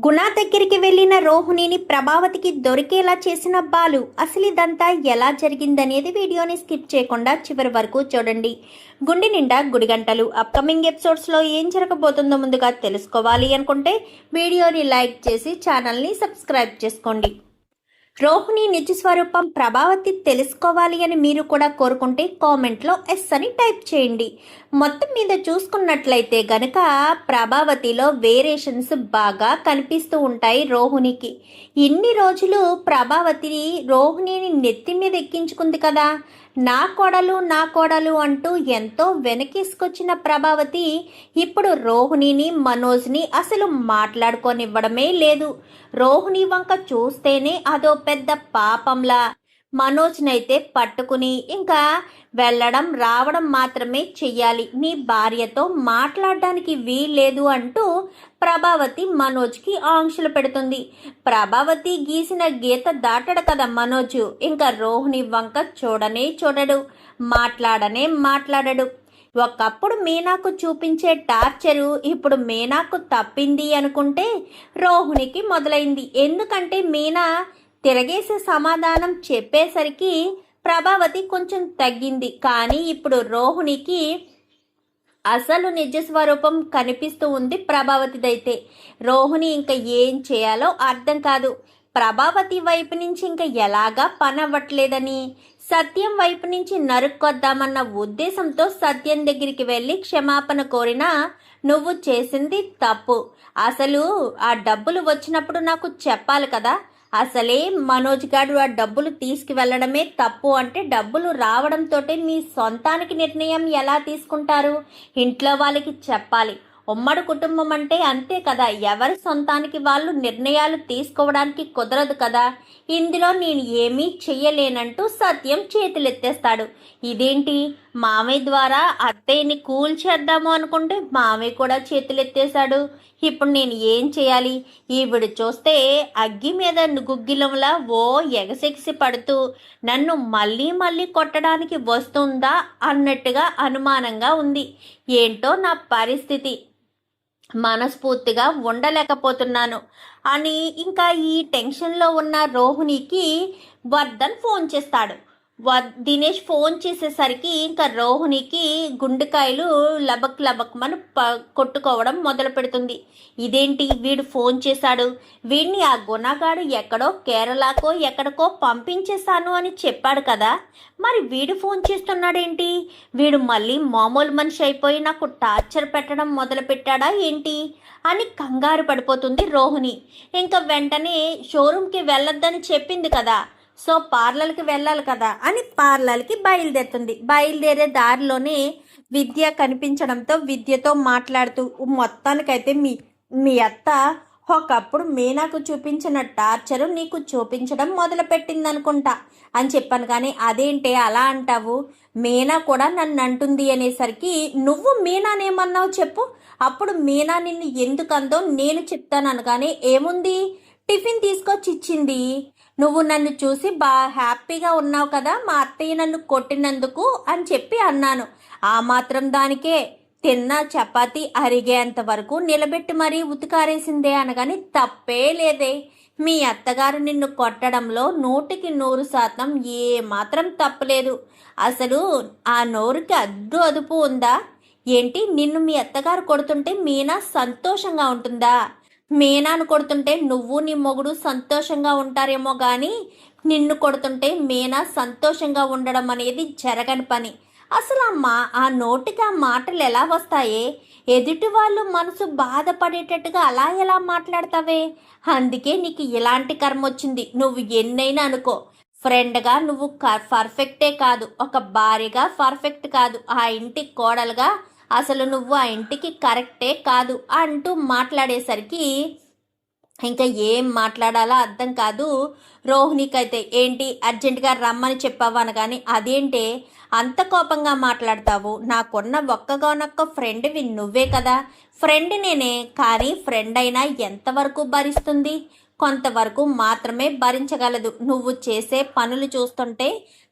గుణ దగ్గరికి వెళ్లిన రోహిణిని ప్రభావతికి దొరికేలా చేసిన బాలు. అసలు ఇదంతా ఎలా జరిగిందనేది వీడియోని స్కిప్ చేయకుండా చివరి వరకు చూడండి. గుండె నిండా గుడిగంటలు అప్కమింగ్ ఎపిసోడ్స్లో ఏం జరగబోతుందో ముందుగా తెలుసుకోవాలి అనుకుంటే వీడియోని లైక్ చేసి ఛానల్ని సబ్స్క్రైబ్ చేసుకోండి. రోహిణి నిజ స్వరూపం ప్రభావతి తెలుసుకోవాలి అని మీరు కూడా కోరుకుంటే కామెంట్లో ఎస్ అని టైప్ చేయండి. మొత్తం మీద చూసుకున్నట్లయితే గనక ప్రభావతిలో వేరియేషన్స్ బాగా కనిపిస్తూ ఉంటాయి రోహిణికి. ఇన్ని రోజులు ప్రభావతి రోహిణిని నెత్తి మీద ఎక్కించుకుంది కదా, నా కోడలు అంటూ ఎంతో వెనకేసుకొచ్చిన ప్రభావతి ఇప్పుడు రోహిణిని మనోజ్ని అసలు మాట్లాడుకోనివ్వడమే లేదు. రోహిణి వంక చూస్తేనే అదో పెద్ద పాపంలా మనోజ్నైతే పట్టుకుని ఇంకా వెళ్ళడం రావడం మాత్రమే చెయ్యాలి, నీ భార్యతో మాట్లాడడానికి వీల్లేదు అంటూ ప్రభావతి మనోజ్కి ఆంక్షలు పెడుతుంది. ప్రభావతి గీసిన గీత దాటడు కదా మనోజ్. ఇంకా రోహిణి వంక చూడడు, మాట్లాడడు. ఒకప్పుడు మీనాకు చూపించే టార్చరు ఇప్పుడు మీనాకు తప్పింది అనుకుంటే రోహిణికి మొదలైంది. ఎందుకంటే మీనా తిరగేసే సమాధానం చెప్పేసరికి ప్రభావతి కొంచెం తగ్గింది. కానీ ఇప్పుడు రోహిణికి అసలు నిజ స్వరూపం కనిపిస్తూ ఉంది ప్రభావతిదైతే. రోహిణి ఇంకా ఏం చేయాలో అర్థం కాదు. ప్రభావతి వైపు నుంచి ఇంకా ఎలాగా పని అవ్వట్లేదని సత్యం వైపు నుంచి నరుక్కొద్దామన్న ఉద్దేశంతో సత్యం దగ్గరికి వెళ్ళి క్షమాపణ కోరినా నువ్వు చేసింది తప్పు, అసలు ఆ డబ్బులు వచ్చినప్పుడు నాకు చెప్పాలి కదా, అసలే మనోజ్ గారు ఆ డబ్బులు తీసుకువెళ్ళడమే తప్పు అంటే డబ్బులు రావడంతో మీ సొంతానికి నిర్ణయం ఎలా తీసుకుంటారు, ఇంట్లో వాళ్ళకి చెప్పాలి. ఉమ్మడి కుటుంబం అంటే అంతే కదా, ఎవరి సొంతానికి వాళ్ళు నిర్ణయాలు తీసుకోవడానికి కుదరదు కదా, ఇందులో నేను ఏమీ చెయ్యలేనంటూ సత్యం చేతులెత్తేస్తాడు. ఇదేంటి, మామయ్య ద్వారా అత్తయ్యని కూల్ చేద్దాము అనుకుంటే మామయ్య కూడా చేతులెత్తేశాడు. ఇప్పుడు నేను ఏం చేయాలి? ఈవిడ చూస్తే అగ్గి మీద గుగ్గిలంలా ఓ ఎగసెగిసి పడుతూ నన్ను మళ్ళీ కొట్టడానికి వస్తుందా అన్నట్టుగా అనుమానంగా ఉంది. ఏంటో నా పరిస్థితి, మనస్ఫూర్తిగా ఉండలేకపోతున్నాను అని ఇంకా ఈ టెన్షన్లో ఉన్న రోహిణికి వర్ధన్ ఫోన్ చేస్తాడు. దినేష్ ఫోన్ చేసేసరికి ఇంకా రోహిణికి గుండెకాయలు లబక్మని కొట్టుకోవడం మొదలు పెడుతుంది. ఇదేంటి, వీడు ఫోన్ చేశాడు, వీడిని ఆ గుణగాడు ఎక్కడో కేరళకో ఎక్కడికో పంపించేశాను అని చెప్పాడు కదా, మరి వీడు ఫోన్ చేస్తున్నాడేంటి, వీడు మళ్ళీ మామూలు మనిషి అయిపోయి నాకు టార్చర్ పెట్టడం మొదలు పెట్టాడా ఏంటి అని కంగారు పడిపోతుంది రోహిణి. ఇంకా వెంటనే షోరూమ్కి వెళ్ళొద్దని చెప్పింది కదా, సో పార్లర్కి వెళ్ళాలి కదా అని పార్లర్కి బయలుదేరుతుంది. బయలుదేరే దారిలోనే విద్య కనిపించడంతో విద్యతో మాట్లాడుతూ మొత్తానికైతే మీ అత్త ఒకప్పుడు మీనాకు చూపించిన టార్చరు నీకు చూపించడం మొదలుపెట్టింది అనుకుంటా అని చెప్పాను. కానీ అదేంటే అలా అంటావు, మీనా కూడా నన్ను అంటుంది అనేసరికి నువ్వు మీనానేమన్నావు చెప్పు, అప్పుడు మీనా నిన్ను ఎందుకందో నేను చెప్తాను అనగానే ఏముంది, టిఫిన్ తీసుకొచ్చి ఇచ్చింది, నువ్వు నన్ను చూసి హ్యాపీగా ఉన్నావు కదా మా అత్తయ్య నన్ను కొట్టినందుకు అని చెప్పి అన్నాను. ఆ మాత్రం దానికే తిన్న చపాతి అరిగేంత వరకు నిలబెట్టి మరీ ఉతికారేసిందే అనగాని తప్పే లేదే, మీ అత్తగారు నిన్ను కొట్టడంలో 100% ఏ మాత్రం తప్పలేదు. అసలు ఆ నోరుకి అదుపు ఉందా ఏంటి, నిన్ను మీ అత్తగారు కొడుతుంటే మీనా సంతోషంగా ఉంటుందా, మీనాను కొడుతుంటే నువ్వు నీ మొగుడు సంతోషంగా ఉంటారేమో కానీ నిన్ను కొడుతుంటే మీనా సంతోషంగా ఉండడం అనేది జరగని పని. అసలు ఆ నోటికి ఆ మాటలు ఎలా వస్తాయే, ఎదుటి వాళ్ళు మనసు బాధపడేటట్టుగా అలా ఎలా మాట్లాడతావే, అందుకే నీకు ఇలాంటి కర్మ వచ్చింది. నువ్వు ఎన్నైనా అనుకో, ఫ్రెండ్గా నువ్వు పర్ఫెక్టే కాదు, ఒక భార్యగా పర్ఫెక్ట్ కాదు, ఆ ఇంటి కోడలుగా అసలు నువ్వు ఆ ఇంటికి కరెక్టే కాదు అంటూ మాట్లాడేసరికి ఇంకా ఏం మాట్లాడాలో అర్థం కాదు రోహిణికైతే. ఏంటి అర్జెంటుగా రమ్మని చెప్పావు అనగాని అదేంటే అంత కోపంగా మాట్లాడతావు, నాకున్న ఒక్కగానొక్క ఫ్రెండ్వి నువ్వే కదా, ఫ్రెండ్ నేనే కానీ ఫ్రెండ్ అయినా ఎంతవరకు భరిస్తుంది, కొంతవరకు మాత్రమే భరించగలదు. నువ్వు చేసే పనులు చూస్తుంటే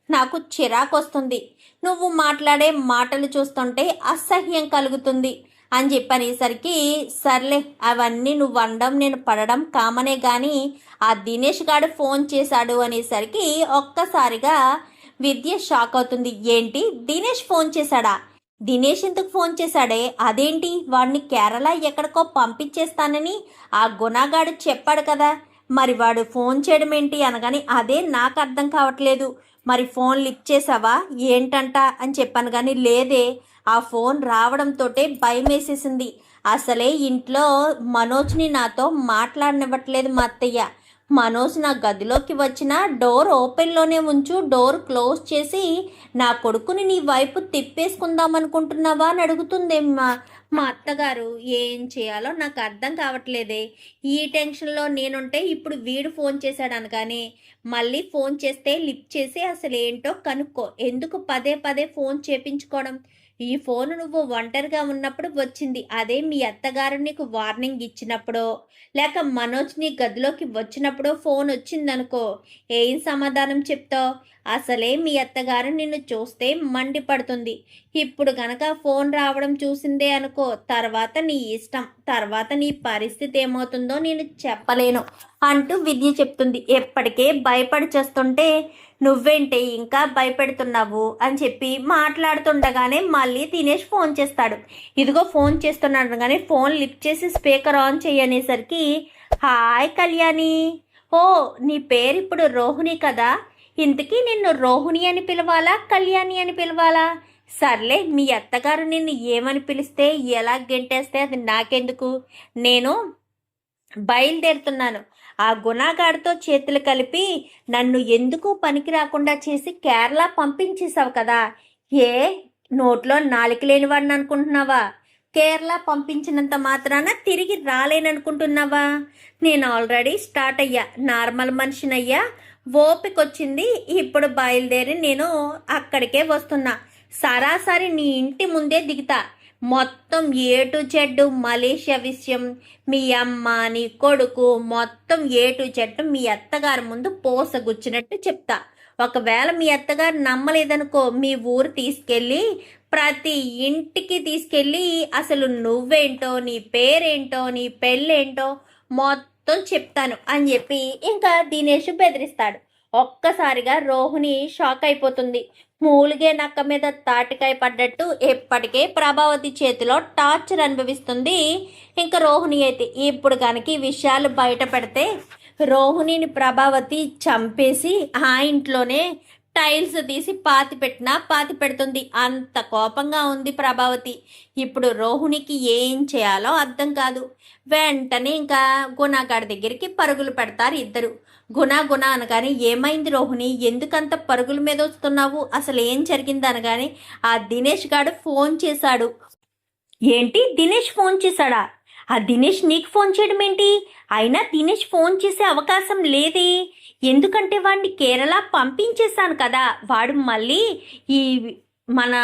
నాకు చిరాకు వస్తుంది, నువ్వు మాట్లాడే మాటలు చూస్తుంటే అసహ్యం కలుగుతుంది. అని చెప్పనేసరికి సర్లే అవన్నీ నువ్వు అనడం నేను పడడం కామనే కానీ ఆ దినేష్ గాడు ఫోన్ చేశాడు అనేసరికి ఒక్కసారిగా విద్య షాక్ అవుతుంది. ఏంటి దినేష్ ఫోన్ చేశాడా? దినేష్ ఎందుకు ఫోన్ చేశాడే? అదేంటి వాడిని కేరళ ఎక్కడికో పంపించేస్తానని ఆ గుణగాడు చెప్పాడు కదా, మరి వాడు ఫోన్ చేయడం ఏంటి అనగాని అదే నాకు అర్థం కావట్లేదు. మరి ఫోన్ లిఫ్ట్ చేసావా ఏంటంట అని చెప్పాను కానీ లేదే, ఆ ఫోన్ రావడంతో భయం వేసేసింది. అసలే ఇంట్లో మనోజ్ని నాతో మాట్లాడనివ్వట్లేదు మా అత్తయ్య. మనోజ్ నా గదిలోకి వచ్చిన డోర్ ఓపెన్లోనే ఉంచు, డోర్ క్లోజ్ చేసి నా కొడుకుని నీ వైపు తిప్పేసుకుందాం అనుకుంటున్నావా అని అడుగుతుంది మా మా అత్తగారు. ఏం చేయాలో నాకు అర్థం కావట్లేదే. ఈ టెన్షన్లో నేనుంటే ఇప్పుడు వీడు ఫోన్ చేశాడు అనగానే మళ్ళీ ఫోన్ చేస్తే లిఫ్ట్ చేసి అసలు ఏంటో కనుక్కో, ఎందుకు పదే పదే ఫోన్ చేపించుకోవడం. ఈ ఫోన్ నువ్వు ఒంటరిగా ఉన్నప్పుడు వచ్చింది, అదే మీ అత్తగారు నీకు వార్నింగ్ ఇచ్చినప్పుడో లేక మనోజ్ నీ గదిలోకి వచ్చినప్పుడో ఫోన్ వచ్చిందనుకో, ఏం సమాధానం చెప్తావు? అసలే మీ అత్తగారు నిన్ను చూస్తే మండిపడుతుంది. ఇప్పుడు గనక ఫోన్ రావడం చూసిందే అనుకో, తర్వాత నీ ఇష్టం, తర్వాత నీ పరిస్థితి ఏమవుతుందో నేను చెప్పలేను అంటూ విద్య చెప్తుంది. ఎప్పటికే భయపడి చేస్తుంటే నువ్వేంటే ఇంకా భయపెడుతున్నావు అని చెప్పి మాట్లాడుతుండగానే మళ్ళీ దినేష్ ఫోన్ చేస్తాడు. ఇదిగో ఫోన్ చేస్తున్నాడు కానీ ఫోన్ లిఫ్ట్ చేసి స్పీకర్ ఆన్ చేయనేసరికి హాయ్ కళ్యాణి, ఓ నీ పేరు ఇప్పుడు రోహిణి కదా, ఇంతకీ నిన్ను రోహిణి అని పిలవాలా కళ్యాణి అని పిలవాలా? సర్లే మీ అత్తగారు నిన్ను ఏమని పిలిస్తే ఎలా గెంటేస్తే అది నాకెందుకు, నేను బయలుదేరుతున్నాను. ఆ గుణగాడితో చేతులు కలిపి నన్ను ఎందుకు పనికి రాకుండా చేసి కేరళ పంపించేశావు కదా, ఏ నోట్లో నాలిక లేనివాడిని అనుకుంటున్నావా? కేరళ పంపించినంత మాత్రాన తిరిగి రాలేననుకుంటున్నావా? నేను ఆల్రెడీ స్టార్ట్ అయ్యా, నార్మల్ మనిషినయ్యా, ఓపికొచ్చింది, ఇప్పుడు బయలుదేరి నేను అక్కడికే వస్తున్నా. సరాసరి నీ ఇంటి ముందే దిగుతా. మొత్తం ఏ టు జెడ్ మలేషియా విషయం, మీ అమ్మ నీ కొడుకు మొత్తం ఏ టు జెడ్ మీ అత్తగారి ముందు పోసగుచ్చినట్టు చెప్తా. ఒకవేళ మీ అత్తగారు నమ్మలేదనుకో, మీ ఊరు తీసుకెళ్ళి ప్రతి ఇంటికి తీసుకెళ్ళి అసలు నువ్వేంటో నీ పేరేంటో నీ పెళ్ళేంటో మొత్తం చెప్తాను అని చెప్పి ఇంకా దినేష్ బెదిరిస్తాడు. ఒక్కసారిగా రోహిణి షాక్ అయిపోతుంది. మూలిగే నక్క మీద తాటికాయ పడ్డట్టు ఎప్పటికే ప్రభావతి చేతిలో టార్చర్ అనుభవిస్తుంది ఇంకా రోహిణి అయితే. ఇప్పుడు కనుక ఈ విషయాలు బయట పెడితే రోహిణిని ప్రభావతి చంపేసి ఆ ఇంట్లోనే టైల్స్ తీసి పాతి పెడుతుంది. అంత కోపంగా ఉంది ప్రభావతి. ఇప్పుడు రోహిణికి ఏం చేయాలో అర్థం కాదు. వెంటనే ఇంకా గుణగాడి దగ్గరికి పరుగులు పెడతారు ఇద్దరు. గుణ అనగానే ఏమైంది రోహిణి, ఎందుకంత పరుగుల మీద వస్తున్నావు, అసలు ఏం జరిగింది అనగానే ఆ దినేష్ గాడు ఫోన్ చేశాడు. ఏంటి దినేష్ ఫోన్ చేశాడా? ఆ దినేష్ నీకు ఫోన్ చేయడం ఏంటి? అయినా దినేష్ ఫోన్ చేసే అవకాశం లేదే, ఎందుకంటే వాడిని కేరళ పంపించేశాను కదా, వాడు మళ్ళీ ఈ మన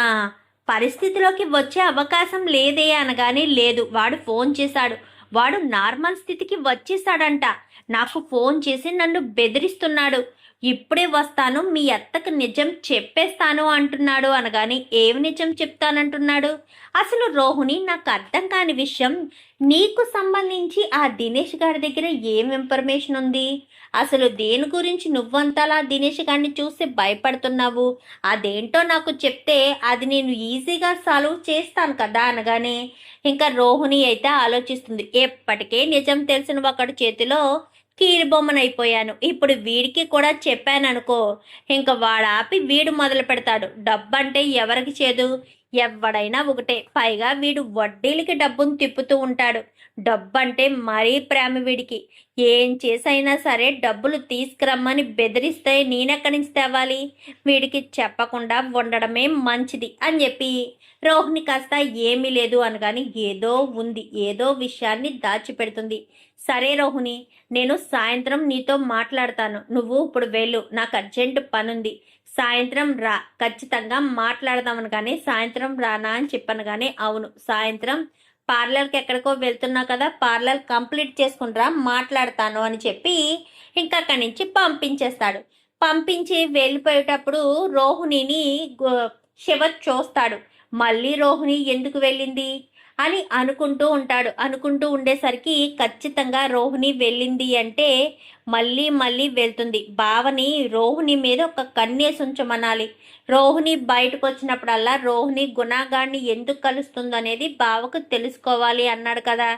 పరిస్థితిలోకి వచ్చే అవకాశం లేదే అనగానే లేదు, వాడు ఫోన్ చేశాడు, వాడు నార్మల్ స్థితికి వచ్చేసాడంట, నాకు ఫోన్ చేసి నన్ను బెదిరిస్తున్నాడు, ఇప్పుడే వస్తాను మీ అత్తకు నిజం చెప్పేస్తాను అంటున్నాడు అనగాని ఏమి నిజం చెప్తానంటున్నాడు? అసలు రోహిణి నాకు అర్థం కాని విషయం, నీకు సంబంధించి ఆ దినేష్ గారి దగ్గర ఏం ఇన్ఫర్మేషన్ ఉంది? అసలు దేని గురించి నువ్వంతలా దినేష్ గారిని చూసి భయపడుతున్నావు? అదేంటో నాకు చెప్తే అది నేను ఈజీగా సాల్వ్ చేస్తాను కదా అనగానే ఇంకా రోహిణి అయితే ఆలోచిస్తుంది. ఎప్పటికే నిజం తెలిసిన ఒకటి చేతిలో కీలుబొమ్మనైపోయాను, ఇప్పుడు వీడికి కూడా చెప్పాననుకో, ఇంకా వాడాపి వీడు మొదలు పెడతాడు. డబ్బంటే ఎవరికి చేదు, ఎవడైనా ఒకటే, పైగా వీడు వడ్డీలకి డబ్బును తిప్పుతూ ఉంటాడు. డబ్బంటే మరీ ప్రేమ వీడికి, ఏం చేసైనా సరే డబ్బులు తీసుకురమ్మని బెదిరిస్తే నేనెక్కడి నుంచి తేవాలి, వీడికి చెప్పకుండా ఉండడమే మంచిది అని చెప్పి రోహిణి కాస్త ఏమీ లేదు అనగాని ఏదో ఉంది, ఏదో విషయాన్ని దాచిపెడుతుంది. సరే రోహిణి, నేను సాయంత్రం నీతో మాట్లాడతాను, నువ్వు ఇప్పుడు వెళ్ళు, నాకు అర్జెంటు పనుంది, సాయంత్రం రా, ఖచ్చితంగా మాట్లాడదామని కానీ సాయంత్రం రానా అని చెప్పాను కానీ అవును సాయంత్రం పార్లర్కి ఎక్కడికో వెళ్తున్నా కదా, పార్లర్ కంప్లీట్ చేసుకునిరా, మాట్లాడతాను అని చెప్పి ఇంకా అక్కడి నుంచి పంపించేస్తాడు. పంపించి వెళ్ళిపోయేటప్పుడు రోహిణిని శివ చూస్తాడు. మళ్ళీ రోహిణి ఎందుకు వెళ్ళింది అని అనుకుంటూ ఉండేసరికి ఖచ్చితంగా రోహిణి వెళ్ళింది అంటే మళ్ళీ మళ్ళీ వెళ్తుంది. బావని రోహిణి మీద ఒక కన్నేసి ఉంచమనాలి. రోహిణి బయటకు వచ్చినప్పుడల్లా రోహిణి గుణగాన్ని ఎందుకు కలుస్తుంది అనేది బావకు తెలుసుకోవాలి అన్నాడు కదా.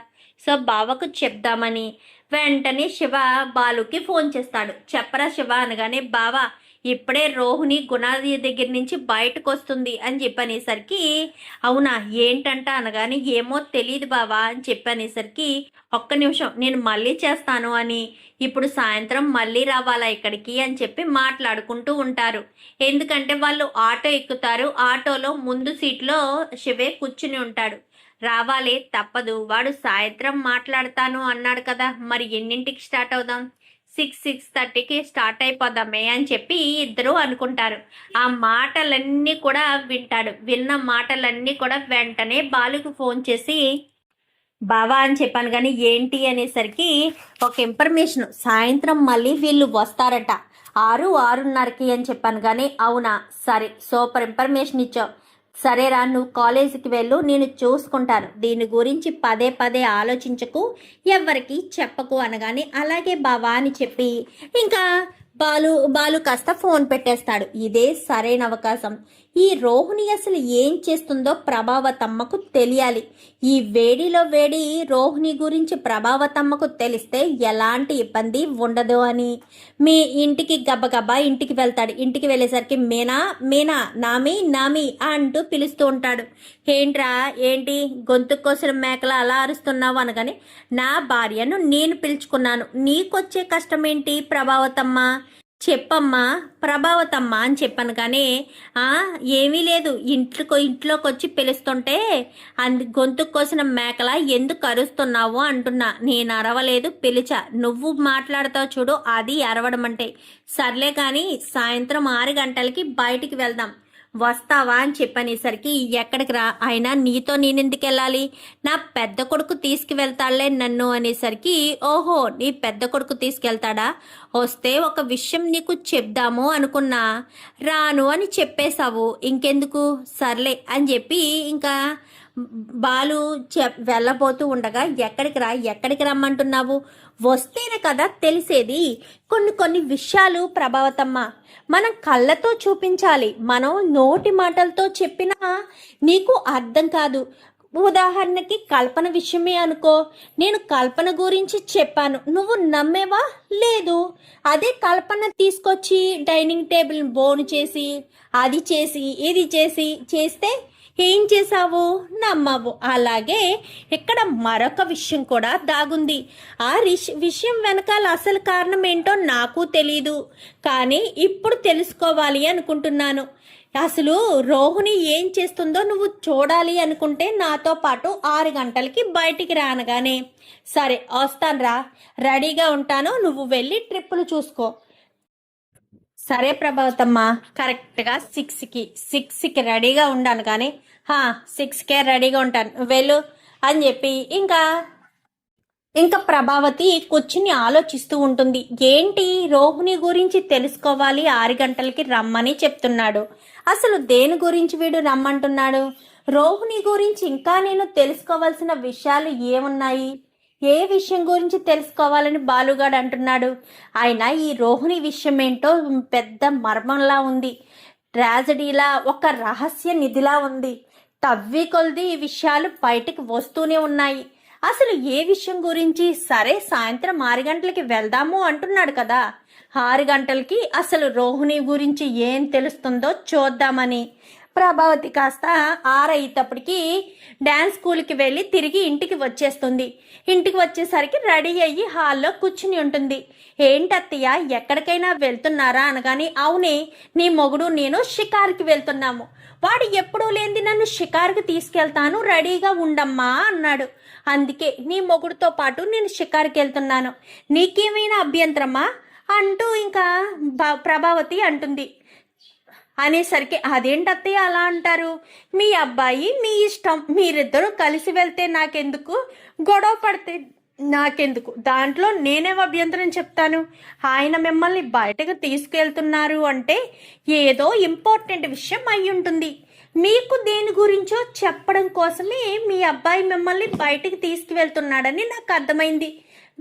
సో బావకు చెప్దామని వెంటనే శివ బాలుకి ఫోన్ చేస్తాడు. చెప్పరా శివ అనగానే, బావా ఇప్పుడే రోహిణి గుణాది దగ్గర నుంచి బయటకు వస్తుంది అని చెప్పనేసరికి, అవునా ఏంటంట అనగానే, ఏమో తెలియదు బావా అని చెప్పనేసరికి, ఒక్క నిమిషం నేను మళ్ళీ చేస్తాను అని, ఇప్పుడు సాయంత్రం మళ్ళీ రావాలా ఇక్కడికి అని చెప్పి మాట్లాడుకుంటూ ఉంటారు. ఎందుకంటే వాళ్ళు ఆటో ఎక్కుతారు. ఆటోలో ముందు సీట్లో శివే కూర్చుని ఉంటాడు. రావాలి తప్పదు, వాడు సాయంత్రం మాట్లాడతాను అన్నాడు కదా, మరి ఎన్నింటికి స్టార్ట్ అవుదాం? 6:30కి స్టార్ట్ అయిపోదామే అని చెప్పి ఇద్దరు అనుకుంటారు. ఆ మాటలన్నీ కూడా వింటాడు. విన్న మాటలన్నీ కూడా వెంటనే బాలుకు ఫోన్ చేసి, బావా అని చెప్పాను కానీ ఏంటి అనేసరికి, ఒక ఇన్ఫర్మేషన్, సాయంత్రం మళ్ళీ వీళ్ళు వస్తారట 6:30కి అని చెప్పాను కానీ, అవునా సరే సూపర్ ఇన్ఫర్మేషన్ ఇచ్చావు, సరేరా నువ్వు కాలేజీకి వెళ్ళు, నేను చూసుకుంటాను, దీని గురించి పదే పదే ఆలోచించకు, ఎవరికి చెప్పకు అనగానే, అలాగే బావా అని చెప్పి ఇంకా బాలు కాస్త ఫోన్ పెట్టేస్తాడు. ఇదే సరైన అవకాశం. ఈ రోహిణి అసలు ఏం చేస్తుందో ప్రభావతమ్మకు తెలియాలి. ఈ వేడిలో వేడి రోహిణి గురించి ప్రభావతమ్మకు తెలిస్తే ఎలాంటి ఇబ్బంది ఉండదు అని ఇంటికి గబగబా ఇంటికి వెళ్తాడు. ఇంటికి వెళ్ళేసరికి మీనా మీనా నామి నామి అంటూ పిలుస్తూ ఉంటాడు. ఏంట్రా ఏంటి గొంతు కోసిన మేకలా అలా అరుస్తున్నావు అనగానే, నా భార్యను నేను పిలుచుకున్నాను, నీకొచ్చే కష్టం ఏంటి ప్రభావతమ్మ, చెప్పమ్మా ప్రభావతమ్మ అని చెప్పాను కానీ, ఏమీ లేదు, ఇంట్లోకి వచ్చి పిలుస్తుంటే గొంతు కోసిన మేకలా ఎందుకు అరుస్తున్నావు అంటున్నా, నేను అరవలేదు, పిలిచా, నువ్వు మాట్లాడతావు చూడు అది అరవడం అంటే. సర్లే కానీ సాయంత్రం 6 గంటలకి బయటికి వెళ్దాం, వస్తావా అని చెప్పనేసరికి, ఎక్కడికి రా, అయినా నీతో నేనెందుకు వెళ్ళాలి, నా పెద్ద కొడుకు తీసుకువెళ్తాడులే నన్ను అనేసరికి, ఓహో నీ పెద్ద కొడుకు తీసుకెళ్తాడా, వస్తే ఒక విషయం నీకు చెప్దాము అనుకున్నా, రాను అని చెప్పేశావు, ఇంకెందుకు, సర్లే అని చెప్పి ఇంకా బాలు వెళ్ళబోతూ ఉండగా, ఎక్కడికి రమ్మంటున్నావు, వస్తేనే కదా తెలిసేది, కొన్ని విషయాలు ప్రభావతమ్మ మనం కళ్ళతో చూపించాలి, మనం నోటి మాటలతో చెప్పినా నీకు అర్థం కాదు. ఉదాహరణకి కల్పన విషయమే అనుకో, నేను కల్పన గురించి చెప్పాను, నువ్వు నమ్మేవా, లేదు. అదే కల్పన తీసుకొచ్చి డైనింగ్ టేబుల్ బోను చేసి అది చేసి ఇది చేస్తే ఏం చేసావు, నమ్మవు. అలాగే ఇక్కడ మరొక విషయం కూడా దాగుంది. ఆ విషయం వెనకాల అసలు కారణం ఏంటో నాకు తెలీదు, కానీ ఇప్పుడు తెలుసుకోవాలి అనుకుంటున్నాను. అసలు రోహిణి ఏం చేస్తుందో నువ్వు చూడాలి అనుకుంటే నాతో పాటు 6 గంటలకి బయటికి రానగానే, సరే వస్తానురా, రెడీగా ఉంటాను, నువ్వు వెళ్ళి ట్రిప్పులు చూసుకో. సరే ప్రభావతమ్మ, కరెక్ట్గా 6కి రెడీగా ఉండాను కానీ, 6కే రెడీగా ఉంటాను వెళ్ళు అని చెప్పి ఇంకా ప్రభావతి కూర్చుని ఆలోచిస్తూ ఉంటుంది. ఏంటి రోహిణి గురించి తెలుసుకోవాలి, 6 గంటలకి రమ్మని చెప్తున్నాడు, అసలు దేని గురించి వీడు రమ్మంటున్నాడు, రోహిణి గురించి ఇంకా నేను తెలుసుకోవాల్సిన విషయాలు ఏమున్నాయి, ఏ విషయం గురించి తెలుసుకోవాలని బాలుగాడు అంటున్నాడు. ఆయన ఈ రోహిణి విషయం ఏంటో పెద్ద మర్మంలా ఉంది, ట్రాజడీలా, ఒక రహస్య నిధిలా ఉంది, తవ్వి కొలిది ఈ విషయాలు బయటకు వస్తూనే ఉన్నాయి. అసలు ఏ విషయం గురించి, సరే సాయంత్రం 6 గంటలకి వెళ్దాము అంటున్నాడు కదా, 6 గంటలకి అసలు రోహిణి గురించి ఏం తెలుస్తుందో చూద్దామని ప్రభావతి కాస్త 6 అయ్యేటప్పటికి డ్యాన్స్ స్కూల్కి వెళ్ళి తిరిగి ఇంటికి వచ్చేస్తుంది. ఇంటికి వచ్చేసరికి రెడీ అయ్యి హాల్లో కూర్చుని ఉంటుంది. ఏంటత్తయ్య ఎక్కడికైనా వెళ్తున్నారా అనగాని, అవునే నీ మొగుడు నేను షికారుకి వెళ్తున్నాము, వాడు ఎప్పుడూ లేనిది నన్ను షికారుకి తీసుకెళ్తాను, రెడీగా ఉండమ్మా అన్నాడు, అందుకే నీ మొగుడుతో పాటు నేను షికారుకి వెళ్తున్నాను, నీకేమైనా అభ్యంతరమా అంటూ ఇంకా ప్రభావతి అంటుంది. అనేసరికి, అదేంటత్తయ్య అలా అంటారు, మీ అబ్బాయి మీ ఇష్టం, మీరిద్దరూ కలిసి వెళ్తే నాకెందుకు, గొడవ పడితే నాకెందుకు, దాంట్లో నేనేం అభ్యంతరం చెప్తాను, ఆయన మిమ్మల్ని బయటకు తీసుకెళ్తున్నారు అంటే ఏదో ఇంపార్టెంట్ విషయం అయి ఉంటుంది, మీకు దేని గురించో చెప్పడం కోసమే మీ అబ్బాయి మిమ్మల్ని బయటికి తీసుకువెళ్తున్నాడని నాకు అర్థమైంది.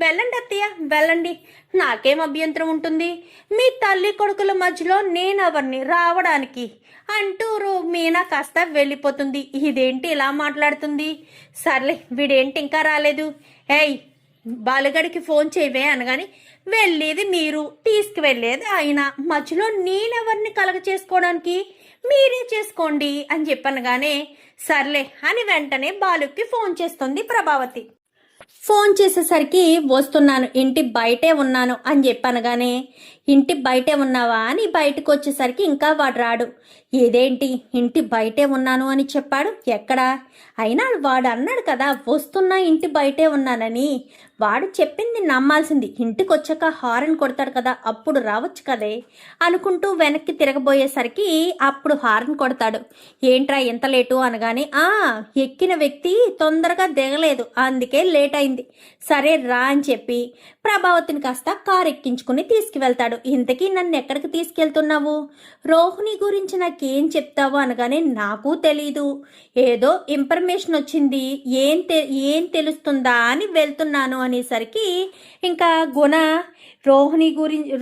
వెళ్ళండి అత్తయ్య, వెళ్ళండి, నాకేం అభ్యంతరం ఉంటుంది. మీ తల్లి కొడుకుల మధ్యలో నేనెవరిని రావడానికి అంటూ మీనా కాస్త వెళ్ళిపోతుంది. ఇదేంటి ఇలా మాట్లాడుతుంది? సర్లే, వీడేంటి ఇంకా రాలేదు, ఏయ్ బాలుగడికి ఫోన్ చేయవే అనగాని వెళ్ళేది మీరు, తీసుకువెళ్ళేది ఆయన, మధ్యలో నేనెవరిని కలగ చేసుకోవడానికి, మీరే చేసుకోండి అని చెప్పనగానే సర్లే అని వెంటనే బాలుకి ఫోన్ చేస్తుంది ప్రభావతి. ఫోన్ చేసేసరికి వస్తున్నాను, ఇంటి బయటే ఉన్నాను అని చెప్పనగానే ఇంటి బయటే ఉన్నావా అని బయటకు వచ్చేసరికి ఇంకా వాడు రాడు. ఏదేంటి ఇంటి బయటే ఉన్నాను అని చెప్పాడు, ఎక్కడా? అయినా వాడు అన్నాడు కదా వస్తున్నా ఇంటి బయటే ఉన్నానని. వాడు చెప్పింది నమ్మాల్సింది. ఇంటికి వచ్చాక హారన్ కొడతాడు కదా, అప్పుడు రావచ్చు కదే అనుకుంటూ వెనక్కి తిరగబోయేసరికి అప్పుడు హారన్ కొడతాడు. ఏంట్రా ఎంత లేటు అనగానే ఎక్కిన వ్యక్తి తొందరగా దిగలేదు, అందుకే లేట్ అయింది. సరే రా అని చెప్పి ప్రభావతిని కాస్త కారు ఎక్కించుకుని తీసుకువెళ్తాడు. ఇంతకీ నన్ను ఎక్కడికి తీసుకెళ్తున్నావు, రోహిణి గురించి నాకేం చెప్తావు అనగానే నాకు తెలీదు, ఏదో ఇన్ఫర్మేషన్ వచ్చింది, ఏం తెలుస్తుందా అని వెళ్తున్నాను అనేసరికి ఇంకా గుణ రోహిణి గురించి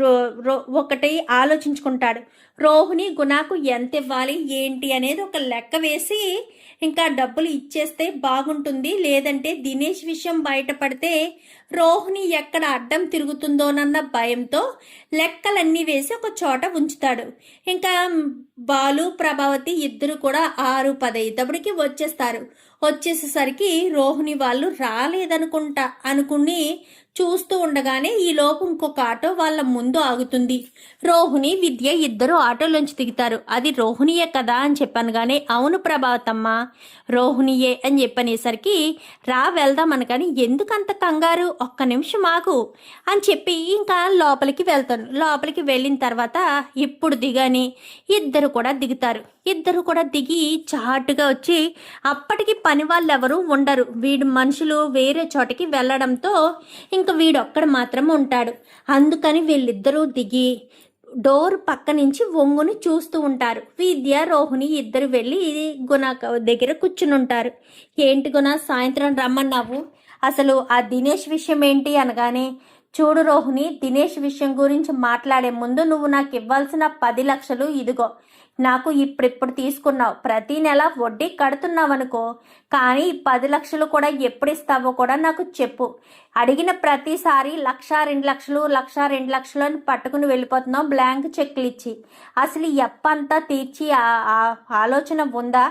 ఒకటి ఆలోచించుకుంటాడు. రోహిణి గుణకు ఎంత ఇవ్వాలి ఏంటి అనేది ఒక లెక్క వేసి ఇంకా డబ్బులు ఇచ్చేస్తే బాగుంటుంది, లేదంటే దినేష్ విషయం బయటపడితే రోహిణి ఎక్కడ అడ్డం తిరుగుతుందోనన్న భయంతో లెక్కలన్నీ వేసి ఒక చోట ఉంచుతాడు. ఇంకా బాలు ప్రభావతి ఇద్దరు కూడా 6:15 వచ్చేస్తారు. వచ్చేసేసరికి రోహిణి వాళ్ళు రాలేదనుకుంటా అనుకుని చూస్తూ ఉండగానే ఈ లోపు ఇంకొక ఆటో వాళ్ళ ముందు ఆగుతుంది. రోహిణి విద్య ఇద్దరు ఆటోలోంచి దిగుతారు. అది రోహిణియే కదా అని చెప్పాను గానే అవును ప్రభావతమ్మ రోహిణియే అని చెప్పనేసరికి రా వెళ్దాం అనగాని ఎందుకంత కంగారు, ఒక్క నిమిషం ఆగు అని చెప్పి ఇంకా లోపలికి వెళ్తాను. లోపలికి వెళ్ళిన తర్వాత ఇప్పుడు దిగని ఇద్దరు కూడా దిగుతారు. ఇద్దరు కూడా దిగి చాటుగా వచ్చి అప్పటికి పని వాళ్ళు ఎవరు ఉండరు, వీడు మనుషులు వేరే చోటకి వెళ్ళడంతో ఇంకా వీడొక్కడ మాత్రం ఉంటాడు. అందుకని వీళ్ళిద్దరూ దిగి డోర్ పక్క నుంచి వంగుని చూస్తూ ఉంటారు. విద్య రోహిణి ఇద్దరు వెళ్ళి గుణ దగ్గర కూర్చుని ఉంటారు. ఏంటి గుణ సాయంత్రం రమ్మన్నావు, అసలు ఆ దినేష్ విషయం ఏంటి అనగానే చూడు రోహిణి, దినేష్ విషయం గురించి మాట్లాడే ముందు నువ్వు నాకు ఇవ్వాల్సిన 10 లక్షలు ఇదిగో, నాకు ఇప్పుడిప్పుడు తీసుకున్నావు, ప్రతి నెల వడ్డీ కడుతున్నావు అనుకో, కానీ 10 లక్షలు కూడా ఎప్పుడు ఇస్తావో కూడా నాకు చెప్పు. అడిగిన ప్రతిసారి 1,00,000, 2 లక్షలు, 1,00,000, 2 లక్షలు అని పట్టుకుని వెళ్ళిపోతున్నావు బ్లాంక్ చెక్లు ఇచ్చి. అసలు ఎప్పంతా తీర్చి ఆలోచన ఉందా?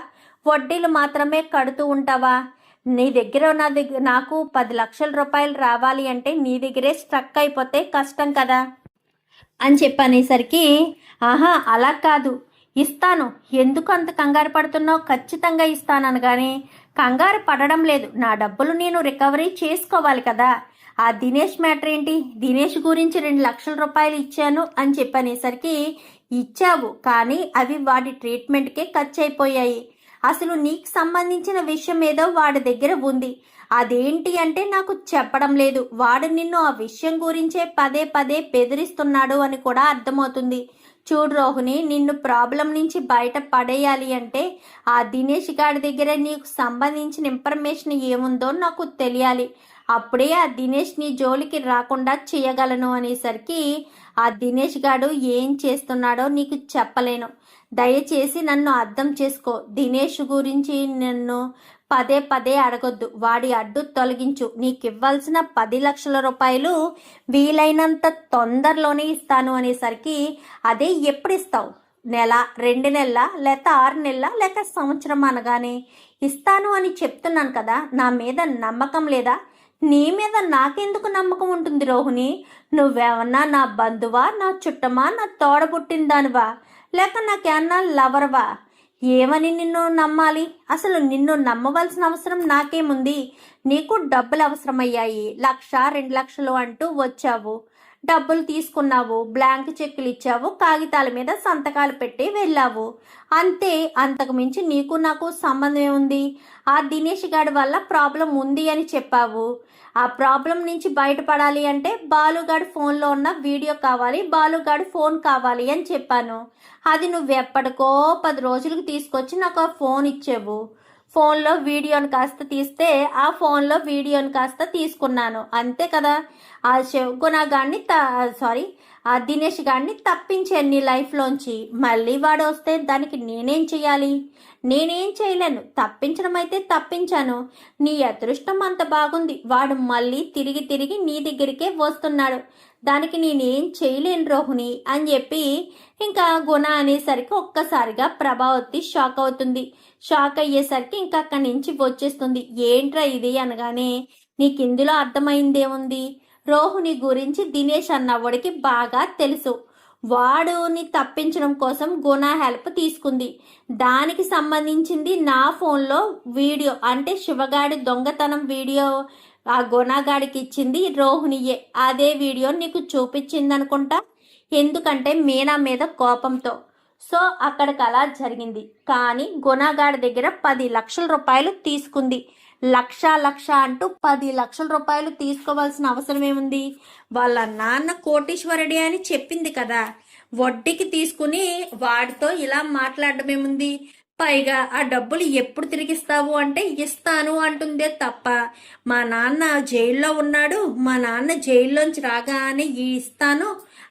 వడ్డీలు మాత్రమే కడుతూ ఉంటావా? నీ దగ్గర నాకు 10 లక్షల రూపాయలు రావాలి అంటే నీ దగ్గరే స్ట్రక్ అయిపోతే కష్టం కదా అని చెప్పనేసరికి ఆహా అలా కాదు, ఇస్తాను, ఎందుకు అంత కంగారు పడుతున్నావు, ఖచ్చితంగా ఇస్తాను అనగానే కంగారు పడడం లేదు, నా డబ్బులు నేను రికవరీ చేసుకోవాలి కదా. ఆ దినేష్ మ్యాటర్ ఏంటి, దినేష్ గురించి 2 లక్షల రూపాయలు ఇచ్చాను అని చెప్పనేసరికి ఇచ్చావు, కానీ అవి వాడి ట్రీట్మెంట్కే ఖర్చు అయిపోయాయి. అసలు నీకు సంబంధించిన విషయం ఏదో వాడి దగ్గర ఉంది, అదేంటి అంటే నాకు చెప్పడం లేదు. వాడు నిన్ను ఆ విషయం గురించే పదే పదే బెదిరిస్తున్నాడు అని కూడా అర్థమవుతుంది. చూడు రోహిణి, నిన్ను ప్రాబ్లం నుంచి బయట పడేయాలి అంటే ఆ దినేష్ గారి దగ్గర నీకు సంబంధించిన ఇన్ఫర్మేషన్ ఏముందో నాకు తెలియాలి, అప్పుడే ఆ దినేష్ నీ జోలికి రాకుండా చేయగలను అనేసరికి ఆ దినేష్ గాడు ఏం చేస్తున్నాడో నీకు చెప్పలేను, దయచేసి నన్ను అర్థం చేసుకో. దినేష్ గురించి నన్ను పదే పదే అడగొద్దు, వాడి అడ్డు తొలగించు. నీకు ఇవ్వాల్సిన 10 లక్షల రూపాయలు వీలైనంత తొందరలోనే ఇస్తాను అనేసరికి అదే ఎప్పుడు ఇస్తావు, నెల, 2 నెలల, లేక 6 నెలల, లేక సంవత్సరం అనగానే ఇస్తాను అని చెప్తున్నాను కదా, నా మీద నమ్మకం లేదా? నీ మీద నాకెందుకు నమ్మకం ఉంటుంది రోహిణి? నువ్వేమన్నా నా బంధువా, నా చుట్టమా, నా తోడబుట్టిన దానివా, లేక నాకేమన్నా లవర్వా? ఏమని నిన్ను నమ్మాలి? అసలు నిన్ను నమ్మవలసిన అవసరం నాకేముంది? నీకు డబ్బులు అవసరమయ్యాయి, 1,00,000, 2 లక్షలు అంటూ వచ్చావు, డబ్బులు తీసుకున్నావు, బ్లాంక్ చెక్కులు ఇచ్చావు, కాగితాల మీద సంతకాలు పెట్టి వెళ్ళావు అంతే. అంతకు మించి నీకు నాకు సంబంధం ఏముంది? ఆ దినేష్ గాడి వల్ల ప్రాబ్లం ఉంది అని చెప్పావు. ఆ ప్రాబ్లం నుంచి బయటపడాలి అంటే బాలుగాడి ఫోన్లో ఉన్న వీడియో కావాలి, బాలుగాడి ఫోన్ కావాలి అని చెప్పాను. అది నువ్వు ఎప్పటికో 10 రోజులకు తీసుకొచ్చి నాకు ఆ ఫోన్ ఇచ్చావు. ఫోన్లో వీడియోని కాస్త తీస్తే ఆ ఫోన్లో వీడియోని కాస్త తీసుకున్నాను, అంతే కదా. ఆ గుణగాడిని ఆ దినేష్ గాడిని తప్పించాను నీ లైఫ్లోంచి. మళ్ళీ వాడు వస్తే దానికి నేనేం చెయ్యాలి? నేనేం చేయలేను. తప్పించడం అయితే తప్పించాను. నీ అదృష్టం అంత బాగుంది, వాడు మళ్ళీ తిరిగి తిరిగి నీ దగ్గరికే వస్తున్నాడు. దానికి నేనేం చేయలేను రోహిణి అని చెప్పి ఇంకా గుణ అనేసరికి ఒక్కసారిగా ప్రభావతి షాక్ అవుతుంది. షాక్ అయ్యేసరికి ఇంకా అక్కడి నుంచి వచ్చేస్తుంది. ఏంట్రా ఇది అనగానే, నీకు ఇందులో అర్థమైందేముంది? రోహిణి గురించి దినేష్ అన్నవాడికి బాగా తెలుసు. వాడుని తప్పించడం కోసం గుణ హెల్ప్ తీసుకుంది. దానికి సంబంధించింది నా ఫోన్లో వీడియో, అంటే శివగాడి దొంగతనం వీడియో ఆ గుణగాడికి ఇచ్చింది రోహిణియే. అదే వీడియో నీకు చూపించింది అనుకుంటా, ఎందుకంటే మీనా మీద కోపంతో. సో అక్కడికి అలా జరిగింది. కానీ గుణగాడి దగ్గర 10 లక్షల రూపాయలు తీసుకుంది. లక్ష అంటూ 10 లక్షల రూపాయలు తీసుకోవాల్సిన అవసరం ఏముంది? వాళ్ళ నాన్న కోటీశ్వరుడి అని చెప్పింది కదా, వడ్డీకి తీసుకుని వాడితో ఇలా మాట్లాడడం ఏముంది? పైగా ఆ డబ్బులు ఎప్పుడు తిరిగిస్తావు అంటే ఇస్తాను అంటుందే తప్ప, మా నాన్న జైల్లో ఉన్నాడు, మా నాన్న జైల్లోంచి రాగానే ఇస్తాను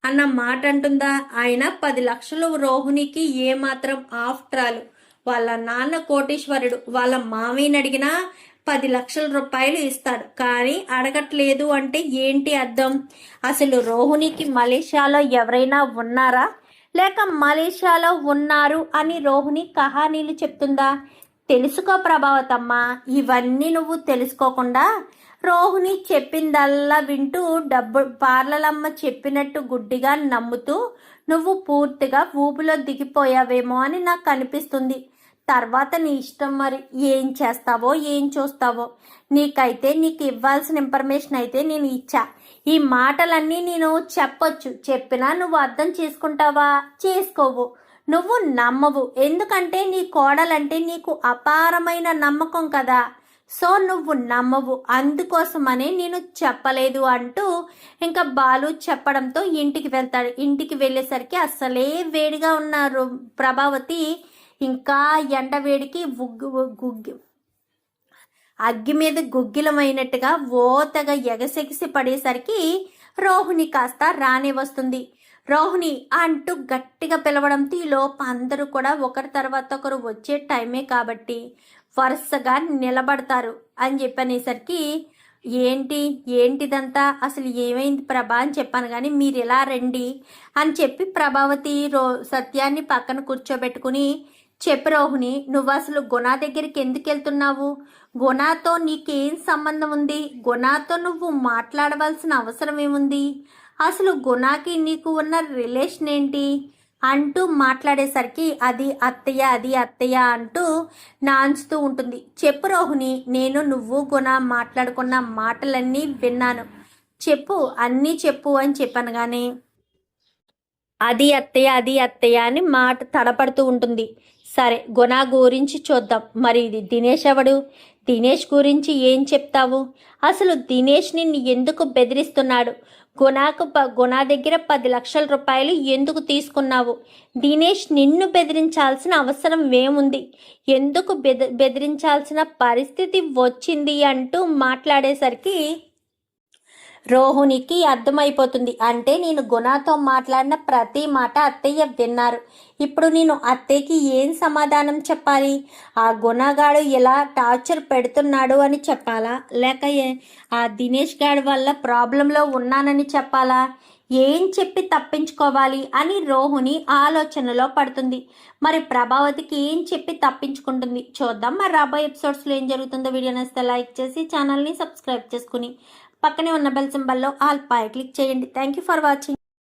అన్న మాట అంటుందా? ఆయన 10 లక్షలు రోహిణికి ఏమాత్రం ఆఫ్టరాలు. వాళ్ళ నాన్న కోటీశ్వరుడు, వాళ్ళ మామయ్యని అడిగినా 10 లక్షల రూపాయలు ఇస్తాడు. కానీ అడగట్లేదు అంటే ఏంటి అర్థం? అసలు రోహిణికి మలేషియాలో ఎవరైనా ఉన్నారా, లేక మలేషియాలో ఉన్నారు అని రోహిణి కహానీలు చెప్తుందా? తెలుసుకో ప్రభావతమ్మ. ఇవన్నీ నువ్వు తెలుసుకోకుండా రోహిణి చెప్పిందల్లా వింటూ పార్లలమ్మ చెప్పినట్టు గుడ్డిగా నమ్ముతూ నువ్వు పూర్తిగా ఊపిలో దిగిపోయావేమో అని నాకు అనిపిస్తుంది. తర్వాత నీ ఇష్టం, మరి ఏం చేస్తావో ఏం చూస్తావో. నీకైతే నీకు ఇవ్వాల్సిన ఇన్ఫర్మేషన్ అయితే నేను ఇచ్చా. ఈ మాటలన్నీ నేను చెప్పొచ్చు, చెప్పినా నువ్వు అర్థం చేసుకుంటావా? చేసుకోవు, నువ్వు నమ్మవు. ఎందుకంటే నీ కోడలంటే నీకు అపారమైన నమ్మకం కదా. సో నువ్వు నమ్మవు, అందుకోసమనే నేను చెప్పలేదు అంటూ ఇంకా బాలు చెప్పడంతో ఇంటికి వెళ్తాడు. ఇంటికి వెళ్ళేసరికి అస్సలే వేడిగా ఉన్నారు ప్రభావతి. ఇంకా ఎండ వేడికి అగ్గి మీద గుగ్గిలమైనట్టుగా ఓతగా ఎగసెగిసి పడేసరికి రోహిణి కాస్త రానే వస్తుంది. రోహిణి అంటూ గట్టిగా పిలవడంతో ఈ లోపు అందరూ కూడా ఒకరి తర్వాత ఒకరు వచ్చే టైమే కాబట్టి వరుసగా నిలబడతారు అని చెప్పనేసరికి, ఏంటిదంతా, అసలు ఏమైంది ప్రభా అని చెప్పాను. కానీ మీరు ఇలా రండి అని చెప్పి ప్రభావతి సత్యాన్ని పక్కన కూర్చోబెట్టుకుని, చెప్పు రోహిణి, నువ్వు అసలు గుణ దగ్గరికి ఎందుకు వెళ్తున్నావు? గుణతో నీకేం సంబంధం ఉంది? గుణతో నువ్వు మాట్లాడవలసిన అవసరం ఏముంది? అసలు గుణకి నీకు ఉన్న రిలేషన్ ఏంటి అంటూ మాట్లాడేసరికి అది అత్తయ్య అంటూ నాంచుతూ ఉంటుంది. చెప్పు రోహిణి, నేను నువ్వు గుణ మాట్లాడుకున్న మాటలన్నీ విన్నాను, చెప్పు, అన్నీ చెప్పు అని చెప్పాను. కానీ అది అత్తయ్య అని మాట తడపడుతూ ఉంటుంది. సరే, గుణ గురించి చూద్దాం. మరి ఇది దినేష్ ఎవడు? దినేష్ గురించి ఏం చెప్తావు? అసలు దినేష్ నిన్ను ఎందుకు బెదిరిస్తున్నాడు? గుణ దగ్గర 10 లక్షల రూపాయలు ఎందుకు తీసుకున్నావు? దినేష్ నిన్ను బెదిరించాల్సిన అవసరం ఏముంది? ఎందుకు బెదిరించాల్సిన పరిస్థితి వచ్చింది అంటూ మాట్లాడేసరికి రోహిణికి అర్థమైపోతుంది. అంటే నేను గుణతో మాట్లాడిన ప్రతి మాట అత్తయ్య విన్నారు. ఇప్పుడు నేను అత్తయ్యకి ఏం సమాధానం చెప్పాలి? ఆ గుణగాడు ఎలా టార్చర్ పెడుతున్నాడు అని చెప్పాలా, లేక ఆ దినేష్ గాడి వల్ల ప్రాబ్లంలో ఉన్నానని చెప్పాలా? ఏం చెప్పి తప్పించుకోవాలి అని రోహిణి ఆలోచనలో పడుతుంది. మరి ప్రభావతికి ఏం చెప్పి తప్పించుకుంటుంది చూద్దాం. మరి రాబోయే ఎపిసోడ్స్లో ఏం జరుగుతుందో వీడియో నచ్చితే లైక్ చేసి ఛానల్ని సబ్స్క్రైబ్ చేసుకుని పక్కనే ఉన్న బెల్ సింబల్లో ఆల్ పై క్లిక్ చేయండి. Thank you for watching.